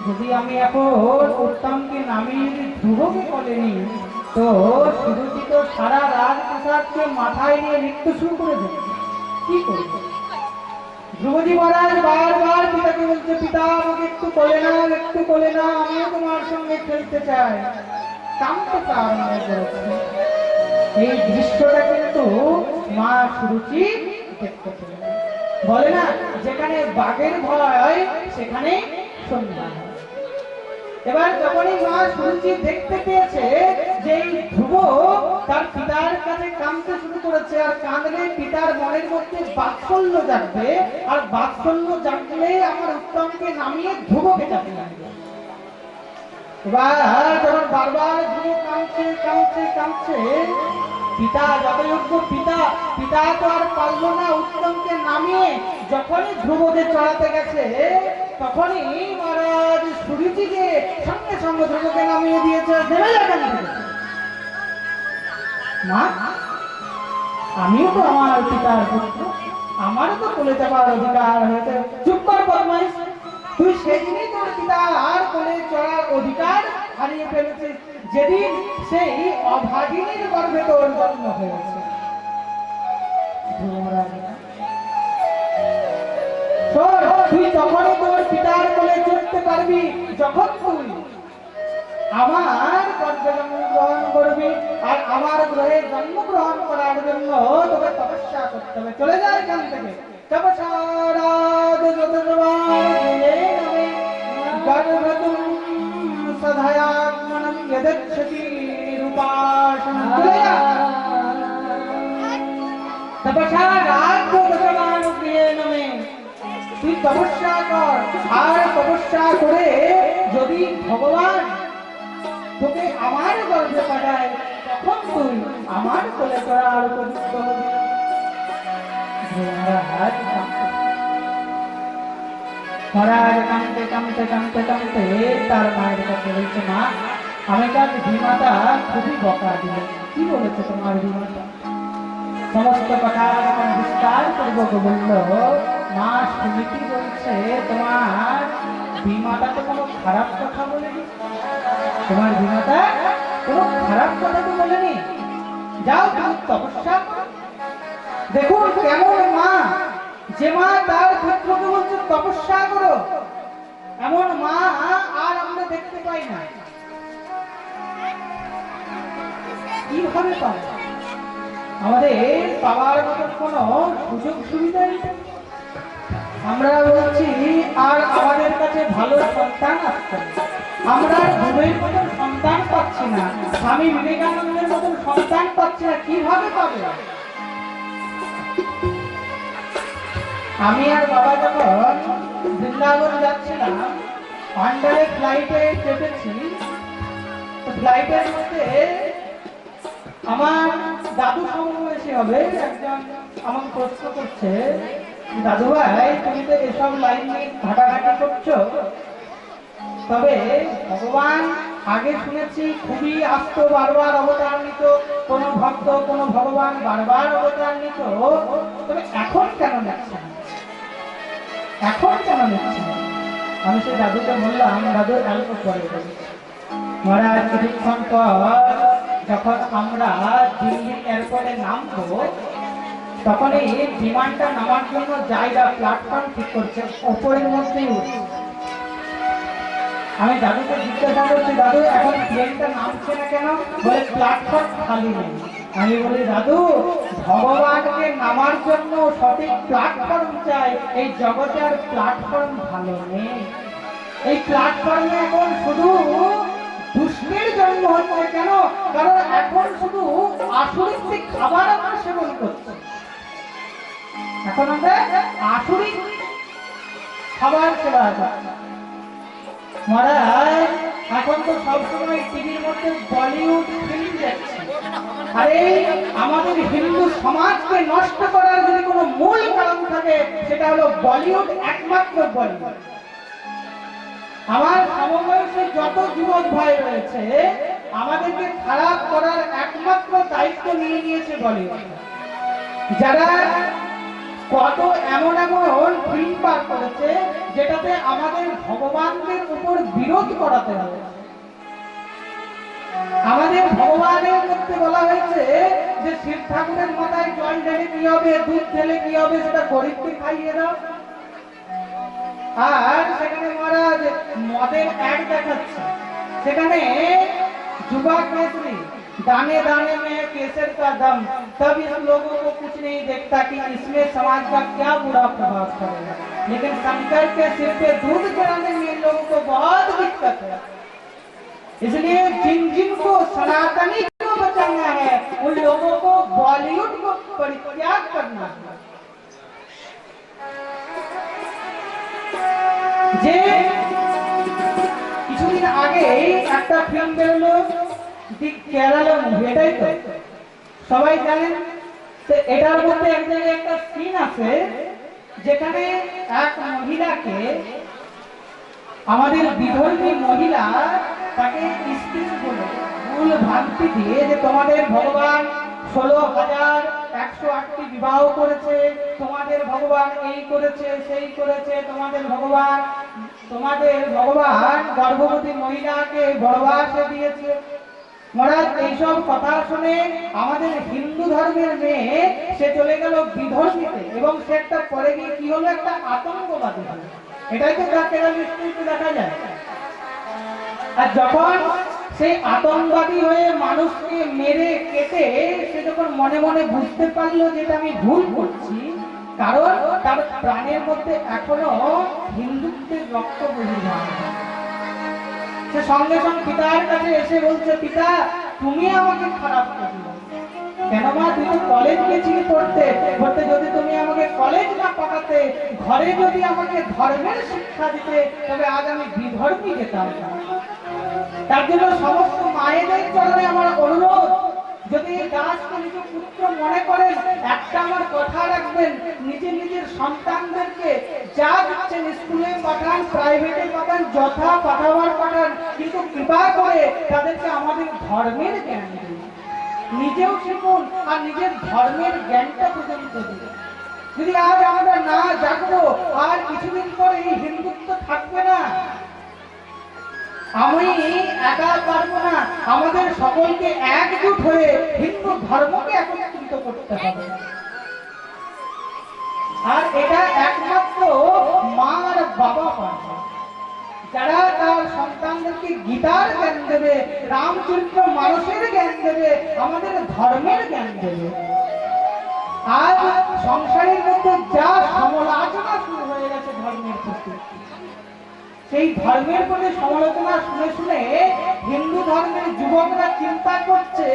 যদি আমি এখন উত্তমকে নামিয়ে ধ্রুবকে কোলে নিই, তো সুরুচি তো সারা রাজপ্রাসাদকে মাথায় নিয়ে নৃত্য শুরু করে দেবে, কি করবে? ধ্রুবজি মহারাজ বারবার পিতাকে বলছে, পিতা আমাকে একটু কোলে নাও, একটু কোলে নাও, আমিও তোমার সঙ্গে খেলতে চাই। কামটা আরম্ভ করেছে। এই দৃশ্যটা কিন্তু মা সুরুচি দেখতে পেলেন। বলে না, যেখানে বাঘের ভয় সেখানে সন্ধ্যা। এবার যখনই মা সুরুচি দেখতে পেয়েছে যে এই ধ্রুব তার পিতার কাছে কাঁদতে শুরু করেছে, আর কাঁদলে পিতার মনের মধ্যে বাৎসল্য জাগবে, আর বাৎসল্য জাগলে আমার উত্তমকে নামিয়ে ধ্রুবকে যাবে লাগবে। এবার যখন বারবার ধ্রুব কাঁদছে কাঁদছে কাঁদছে, পিতা যতযোগ্য পিতা, পিতা তো আর পারল না উত্তমকে নামিয়ে। যখনই ধ্রুবকে চড়াতে গেছে, তখনই মহারাজ সুরুচিকে সঙ্গে সঙ্গে ধ্রুবকে নামিয়ে দিয়েছে। দেবে যাবেন মা, আমিও তো আমার পিতার পুত্র, আমারও তো কোলে যাবার অধিকার হয়েছে। চুপ কর বদমাইশ, তুই সেদিনই তোর পিতা আর কোলে চড়ার অধিকার হারিয়ে ফেলেছিস, যেদিন সেই অভাগিনীর গর্ভে তোর জন্ম হয়েছে। তুই তখনই তোর পিতার কোলে চড়তে পারবি যখন তুই আমার গর্ভে জন্মগ্রহণ করবি, আর আমার গ্রহে জন্মগ্রহণ করার জন্য তোকে তপস্যা করতে হবে। চলে যায় এখান থেকে। তপস্যা गर्भतुं सधयात्मनं यदच्छति निरुपासनं। चले जा। तपस्या राज्य दशमानुग्रहेण मे তুই তপস্যা কর, আর তপস্যা করে যদি ভগবান তোকে আমার গর্ভে পাঠায় তখন তুই আমার কোলে চড়ার উপযুক্ত হবি। মহারাজ কাঁদতে কাঁদতে কাঁদতে কাঁদতে তার মায়ের কাছে বলছে, মা আমি কাজ ভীমাতা খুবই বকা দিল। কি বলেছে তোমার ভীমাতা? সমস্ত কথা যখন বিস্তার পূর্বক বলল, মা সুনীতি বলছে তোমার ভীমাতা তো কোনো খারাপ কথা বলেনি, তোমার ভীমাতা কোনো খারাপ কথা তো বলেনি। যাও তুমি তপস্যা করো। দেখুন কেমন মা, যে মা তার পুত্রকে বলছে তপস্যা করো, এমন মা আর আমরা দেখতে পাই না। কিভাবে পাবো? আমাদের পাওয়ার মতো কোনো সুযোগ সুবিধা নেই। আমরা বলছি আর আমাদের কাছে ভালো সন্তান আসছে না, আমরা ধুবের মতন সন্তান পাচ্ছি না, স্বামী বিবেকানন্দের মতন সন্তান পাচ্ছি না। কিভাবে পাবে? আমি আর বাবা যখন বৃন্দাবন যাচ্ছিলাম, পান্ডালে ফ্লাইটে চেপেছি, ফ্লাইটের মধ্যে আমার দাদু সমবয়সী হবে একজন আমাকে প্রশ্ন করছে, দাদু ভাই তুমি তো এসব লাইন নিয়ে ঘাটাঘাটি করছো, তবে ভগবান আগে শুনেছি খুবই আস্ত বারবার অবতার নিত, কোন ভক্ত কোন ভগবান বারবার অবতার নিত, তবে এখন কেন নিচ্ছে না? এখন কেন নিচ্ছে না? আমি সেই দাদুকে বললাম, দাদু অল্প পরে মহারাজ কিছুক্ষণ পর যখন আমরা দিল্লি এয়ারপোর্টে নামবো, তখন এই বিমানটা নামার জন্য জায়গা প্ল্যাটফর্ম ঠিক করছে, ওপরের মধ্যেই উঠছে। আমি দাদুকে জিজ্ঞাসা করছি, দাদু এখন প্লেনটা নামছে না কেন? বলে প্ল্যাটফর্ম খালি নেই। আমি বলি, দাদু ভগবানকে নামার জন্য সঠিক প্ল্যাটফর্ম চাই, এই জগতে আর প্ল্যাটফর্ম ভালো নেই। এই প্ল্যাটফর্মে এখন শুধু দুষ্টের জন্ম হচ্ছে। কেন? কারণ এখন শুধু আসরিক খাবার আমরা সেবন করছি। এখন আমরা আসরিক খাবার সেবা করছি। মহারাজ এখন তো সবসময় টিভির মধ্যে বলিউড ফিল্ম দেখছি। আরে আমাদের হিন্দু সমাজকে নষ্ট করার যদি কোনো মূল কারণ থাকে, সেটা হলো বলিউড, একমাত্র বলিউড। আমার সমবয়সী যত যুবক ভাই রয়েছে, আমাদেরকে খারাপ করার একমাত্র দায়িত্ব নিয়ে নিয়েছে বলিউড। যারা কত এমন এমন ফিল্ম পার করেছে যেটাতে আমাদের ভগবানদের উপর বিরোধ করাতে হবে। আমাদের ভগবানের মধ্যে বলা হয়েছে যে শিব ঠাকুরের মাথায় জল ঢেলে কি হবে, দুধ ঢেলে কি হবে, সেটা গরিবকে খাইয়ে দাও। আর সেখানে মহারাজ মদের অ্যাড দেখাচ্ছে, সেখানে जुबा केसरी दाने दाने में है केसर का दम, तब इस लोगों को कुछ नहीं देखता कि इसमें समाज का क्या बुरा प्रभाव पड़ेगा। लेकिन शंकर के सिर पे दूध चढ़ाने में इन लोगों को बहुत दिक्कत है। इसलिए जिन जिन को सनातनी को बचाना है, उन लोगों को बॉलीवुड को परित्याग करना है। যে কিছুদিন আগে একটা ফিল্ম বেরোলো, কেরালা মুভি, এটাই তো সবাই জানেন। তো এটার মধ্যে এক জায়গায় একটা সিন আছে যেখানে এক মহিলাকে, আমাদের বিধর্মী মহিলা, তাকে স্ত্রী বলে ভুল ভ্রান্তি দিয়ে যে তোমাদের ভগবান 16,108টি বিবাহ করেছে, তোমাদের ভগবান এই করেছে সেই করেছে, তোমাদের ভগবান গর্ভবতী মহিলাকে গর্ভাশয় দিয়েছে। মহারাজ এইসব কথা শুনে আমাদের হিন্দু ধর্মের মেয়ে সে চলে গেল বিধর্মীতে, এবং সে একটা পরে গিয়ে কি হলো, একটা আতঙ্কবাদী হলো। এটাই তো দেখা যায়। আর যখন সেই আতঙ্কবাদী হয়ে মানুষকে মেরে কেটে সে যখন মনে মনে বুঝতে পারলো যেটা আমি ভুল করছি, কারণ তার প্রাণের মধ্যে এখনো হিন্দুত্বের রক্ত বহির্গমন। সে সঙ্গে সঙ্গে পিতার কাছে এসে বলছে, পিতা তুমি আমাকে খারাপ করলে কেন? মা তুই তো কলেজ গেছিলি পড়তে পড়তে, যদি তুমি আমাকে কলেজ না পাঠাতে, ঘরে যদি আমাকে ধর্মের শিক্ষা দিতে, তবে আজ আমি বিধর্মী যেতাম না। তার জন্য সমস্ত মায়েদের চরণে আমার অনুরোধ, যদি এই দাসকে নিজ পুত্র মনে করেন, একটা আমার কথা রাখবেন, নিজের সন্তানদেরকে যা দিচ্ছেন স্কুলে পাঠান, প্রাইভেটে পাঠান, যথা পাঠাবার পাঠান, কিন্তু কৃপা করে তাদেরকে আমাদের ধর্মের জ্ঞান দিন। নিজেও শিখুন আর নিজের ধর্মের জ্ঞানটা পর্যন্ত দিন। যদি আজ আমরা না জাগবো, আর কিছুদিন পরে এই হিন্দুত্ব থাকবে না। আমি একা পারবো না, আমাদের সকলকে একজোট হয়ে হিন্দু ধর্মকে একত্রিত করতে হবে। আর এটা একমাত্র মা আর বাবা পারবে, যারা তার সন্তানদেরকে গীতার জ্ঞান দেবে, রামচরিত্র মানসের জ্ঞান দেবে, আমাদের ধর্মের জ্ঞান দেবে। আজ সংসারের মধ্যে যা সমালোচনা শুরু হয়ে গেছে ধর্মের প্রতি, সেই ধর্মের প্রতি সমালোচনা শুনে শুনে হিন্দু ধর্মের যুবকরা চিন্তা করছে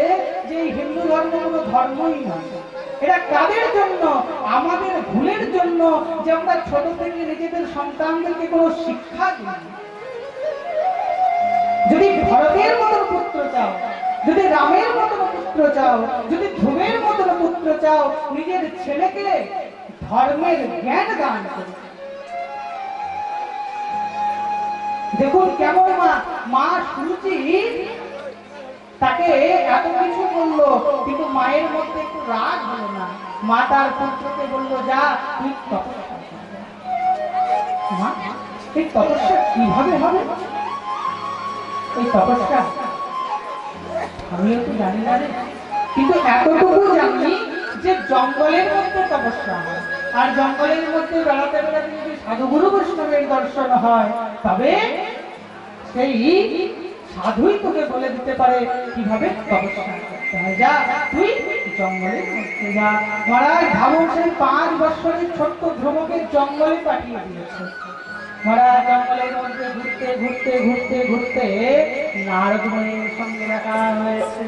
যে এই হিন্দু ধর্ম কোনো ধর্মই নয়। এটা কাদের জন্য? আমাদের ভুলের জন্য, যে আমরা ছোট থেকে নিজেদের সন্তানদেরকে কোনো শিক্ষা দিই। যদি ভরতের মতন পুত্র চাও, যদি রামের মতন পুত্র চাও, যদি ধ্রুবের মতন পুত্র চাও, নিজের ছেলেকে ধর্মের জ্ঞান দান করো। দেখুন কেমন মা সুরুচি তাকে এত কিছু বললো, কিন্তু মায়ের মধ্যে একটু রাগ হলো না। মা তার পুত্রকে বললো, যা তুই তপস্যা কর। মা, এই তপস্যা কিভাবে হবে? এই তপস্যা আমিও তো জানি না রে, কিন্তু এতটুকু জানি যে জঙ্গলের মধ্যে তপস্যা হয়, আর জঙ্গলের মধ্যে বেড়াতে বেড়াতে যদি সাধুগুরু বৈষ্ণবের দর্শন হয়, তবে সেই সাধুই তোকে বলে দিতে পারে কিভাবে তপস্যা করতে হয়। যা তুই জঙ্গলের মধ্যে যা। মহারাজ ভাবুন, সেই 5 বছরের ছোট্ট ধ্রুবকে জঙ্গলে পাঠিয়ে দিয়েছে। মহারাজ জঙ্গলের মধ্যে ঘুরতে ঘুরতে ঘুরতে ঘুরতে নারদ মুনির সঙ্গে দেখা হয়েছে।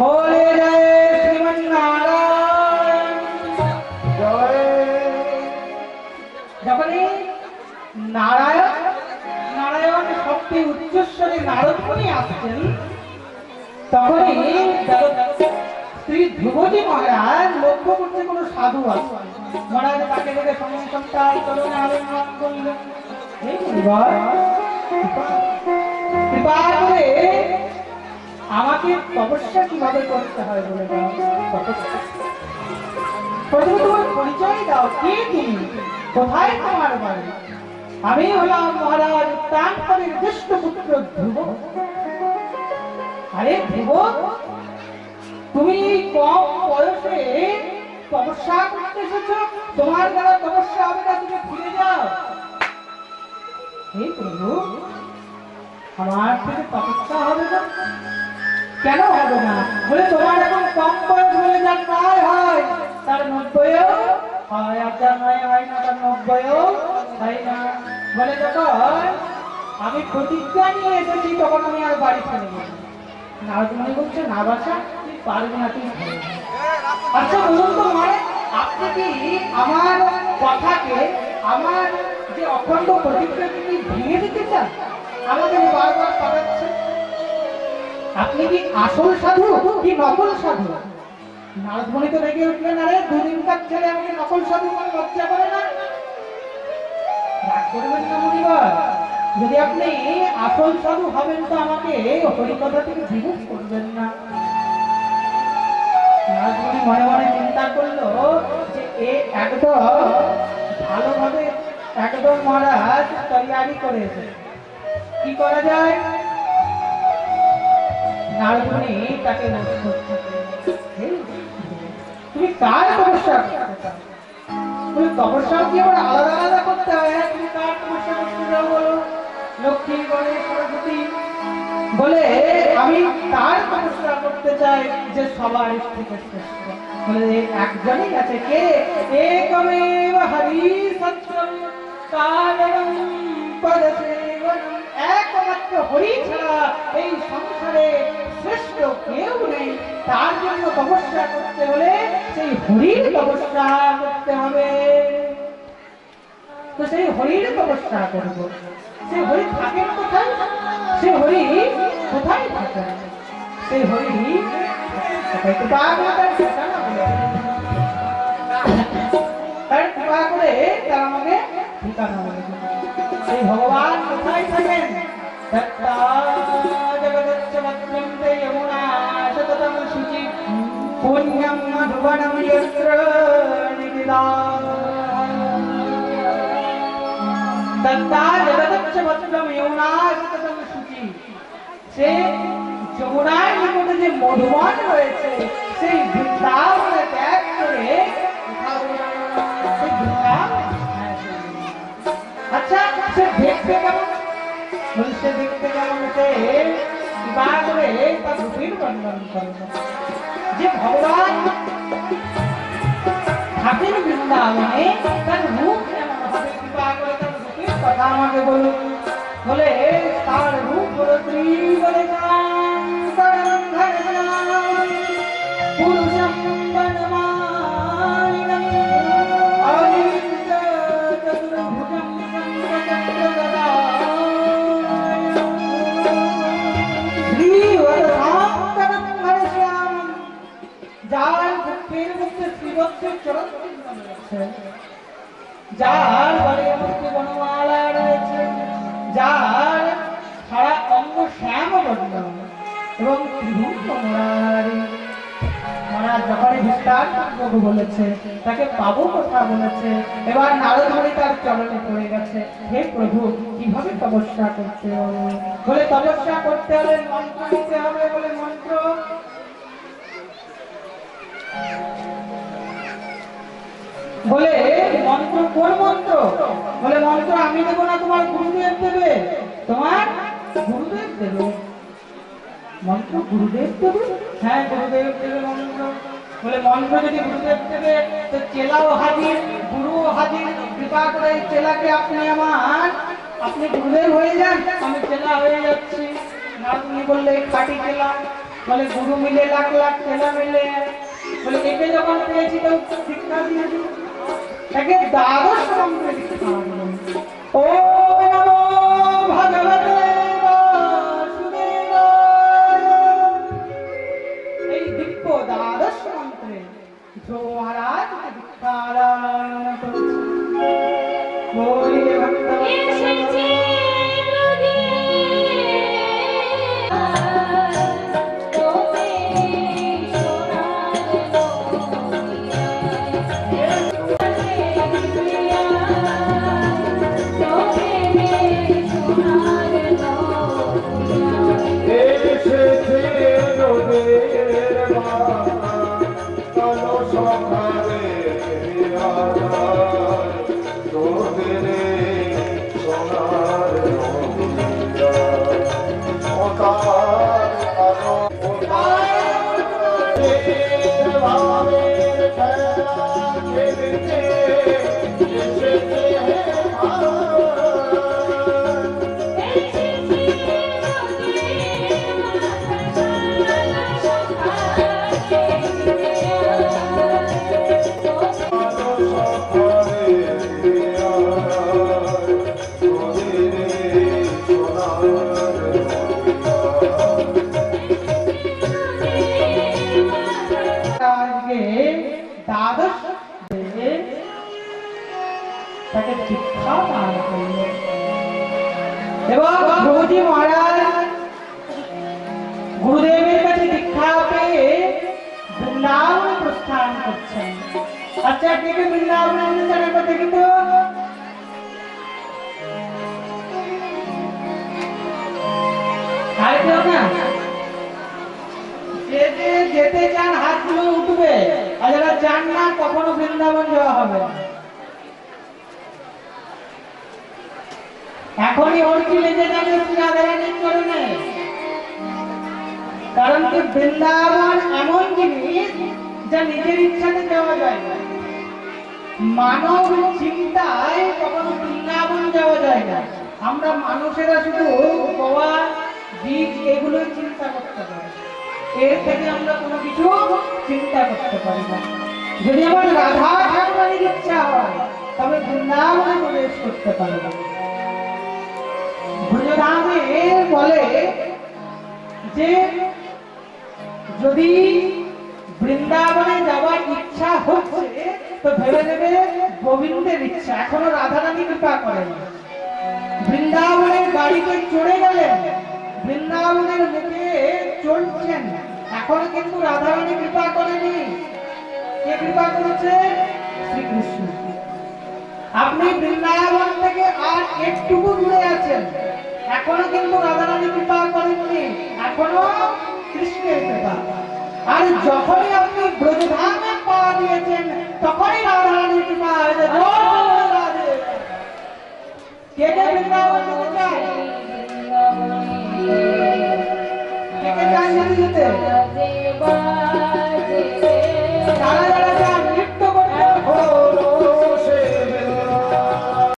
বলে জয় শ্রীমন্নারায়ণ। জয়। যখনই নারায়ণ নারায়ণ শক্তি উচ্চস্বরে নারদ মুনি আসছেন, তখনই শ্রী ধ্রুবজি মহারাজ লক্ষ্য করছে কোনো সাধু আছে। মহারাজ তাকে দেখে সঙ্গে সন্তান করুন আলিঙ্গন করলেন। কৃপা করে আমাকে তপস্যা কিভাবে করতে হয় বলে দাও। প্রথমে তোমার পরিচয় দাও, কে তুমি, কোথায় তোমার বাড়ি? আমি হলাম মহারাজ তান্ত্রিক জ্যেষ্ঠ পুত্র ধ্রুব। আরে ধ্রুব, তুমি কম বয়সে তপস্যা করতে এসেছো, তোমার দ্বারা তপস্যা হবে না, তুমি ফিরে যাও। হে প্রভু, আমার থেকে তপস্যা হবে না? কেন হবে না? বলে তোমার এখন কম বয়স, বলে যার প্রায় হয় তার 90ও হয়, আর যার নয় হয় না তার 90ও হয় না। বলে যখন আমি প্রতিজ্ঞা নিয়ে এসেছি, তখন আমি আর বাড়ি ছেড়ে গেছি। নারদ মুনি বলছে, না বাসা, তুই পারবি না, তুই। আচ্ছা বলুন তো মানে, আপনি কি আমার কথাকে, আমার যে অখণ্ড প্রতিজ্ঞাকে কি ভেঙে দিতে চান? আমাদের বারবার পাঠাচ্ছেন। আপনি কি আসল সাধু কি নকল সাধু? নারদ মুনি তো রেগে উঠলেন, আরে 2 দিনকার ছেলে আমাকে নকল সাধু বলে লজ্জা করে না? রাগ করবেন না মুনিবার, যদি আপনি আসল সাধু হবেন তো আমাকে হরিকথা থেকে বিমুখ করবেন না। নারদ মুনি মনে মনে চিন্তা করলো যে এ একদম ভালোভাবে একদম মহারাজ তৈয়ারি করে এসেছে, কি করা যায়? নারদ মুনি তাকে তুমি কার তপস্যা করতে চাও? তুমি তপস্যা কি আবার আলাদা আলাদা করতে হয়? তুমি কার তপস্যা করতে চাও বলো? লক্ষ্মী, গণেশ, সরস্বতী। বলে আমি তার তপস্যা করতে চাই যে সবার থেকে শ্রেষ্ঠ। বলে একজনই আছে, কে? একমেব হরি সত্যম কারণম পদসেবনম। একমাত্র হরি ছাড়া এই সংসারে শ্রেষ্ঠ কেউ নেই। তার জন্য তপস্যা করতে হলে সেই হরির তপস্যা করতে হবে। তো সেই হরির তপস্যা করব। সেই হরি থাকেন কোথায়? সেই হরি কোথায় থাকেন? সেই হরি কোথায়? কৃপা করে তার ঠিকানা বলে, তার কৃপা করে তার আমাকে ঠিকানা বলে। সেই ভগবান কোথায় থাকেন? দত্তা জগদচ্চ মধ্যে যমুনা সততম শুচি পুণ্যম মধুবনম যত্র নিবিদাম। দত্তা জগদচ্চ মধ্যম যমুনা সততম শুচি। সে যমুনার নিকটে যে মধুবন রয়েছে, সেই বৃন্দাবনে ত্যাগ করে সেই বৃন্দাবন। আচ্ছা, সে দেখতে কেমন? সে দেখতে কেমন? সে কৃপা করে তার রূপের বর্ণন করবে। যে ভগবান থাকেন বৃন্দাবনে, তার রূপ কেমন হবে? কৃপা করে তার রূপের কথা আমাকে বলুন। বলে তার রূপ হলো পুরুষম বনমালিনম অনিন্দ চতুর্ভুজম শ্রীবরধাম ঘনশ্যাম। যার বুকের মধ্যে শ্রীবৎসের চরণ রয়েছে, যার গলের মধ্যে বনমালা রয়েছে, যার সারা অঙ্গ শ্যাম বর্ণ এবং ত্রিভুজ মুরারি। মহারাজ যখন বিস্তার প্রভু বলেছে, তাকে পাবো কথা বলেছে, এবার নারদমণি তার চরণে পড়ে গেছে। হে প্রভু, কিভাবে তপস্যা করতে হবে? বলে তপস্যা করতে হলে মন্ত্র নিতে হবে। বলে মন্ত্র? বলে মন্ত্র কোন মন্ত্র? বলে মন্ত্র আমি দেবো না, তোমার গুরুদেব দেবে। তোমার গুরুদেব দেবে মন্ত্র। গুরুদেব দেবে? হ্যাঁ, গুরুদেব দেবে মন্ত্র। বলে মন্ত্র যদি গুরুদেব দেবে, তো চেলাও হাজির, গুরুও হাজির। কৃপা করে চেলাকে আপনি গুরুদেব হয়ে যান, আমি চেলা হয়ে যাচ্ছি। নারদমণি বললে খাঁটি চেলা। বলে গুরু মিলে লাখ লাখ, চেলা মিলে। বলে একে যখন পেয়েছি তো শিক্ষা দিয়ে দিল, তাকে দ্বাদশ মন্ত্রে শিক্ষা দিলেন। ও নমো ভগবতে বাসুদেবায়। এই দিব্য দ্বাদশ মন্ত্রে মহারাজ দীক্ষাদান করেছে। বলিয়ে ভক্তবৎসল তাকে শিক্ষা দান করলেন। এবং প্রভুজি মহারাজ গুরুদেবের কাছে দীক্ষা পেয়ে বৃন্দাবন প্রস্থান করছেন। আচ্ছা, কে কে বৃন্দাবনে যেতে করতে? কিন্তু আর কেউ না? যেতে চান হাতগুলো উঠবে, আর যারা চান না কখনো বৃন্দাবন যাওয়া হবে না। এখনই হরকি লেগে যাবে রাধারানীর চরণে। কারণ কি বৃন্দাবন এমন জিনিস যা নিজের ইচ্ছাতে যাওয়া যায় না। মানব চিন্তায় কখনো বৃন্দাবন যাওয়া যায় না। আমরা মানুষেরা শুধু গোয়া বীজ এগুলোই চিন্তা করতে পারি, এর থেকে আমরা কোনো কিছু চিন্তা করতে পারি না। যদি আমার রাধা ঠাকুরানির ইচ্ছা হয় তবে বৃন্দাবনে প্রবেশ করতে পারব। ব্রজধামে বলে যে যদি বৃন্দাবনে যাওয়ার ইচ্ছা হচ্ছে তো ভেবে নেবে গোবিন্দের ইচ্ছা, এখনো রাধারানী কৃপা করেন। বৃন্দাবনের গাড়িতে চড়ে গেলেন, বৃন্দাবনের মুখে চলছেন, এখনো কিন্তু রাধারানী কৃপা করেনি। কে কৃপা করেছে? শ্রীকৃষ্ণ। আপনি বৃন্দাবন থেকে আর একটুকু দূরে আছেন, এখনো কিন্তু রাধারানী কৃপা করেননি, এখনো কৃষ্ণের কৃপা। আর যখনই আপনি ব্রজধামে পা দিয়েছেন তখনই রাধারানীর কৃপা হয়েছে। কে কে বৃন্দাবন যেতে চায়? কে কে চায় যেতে?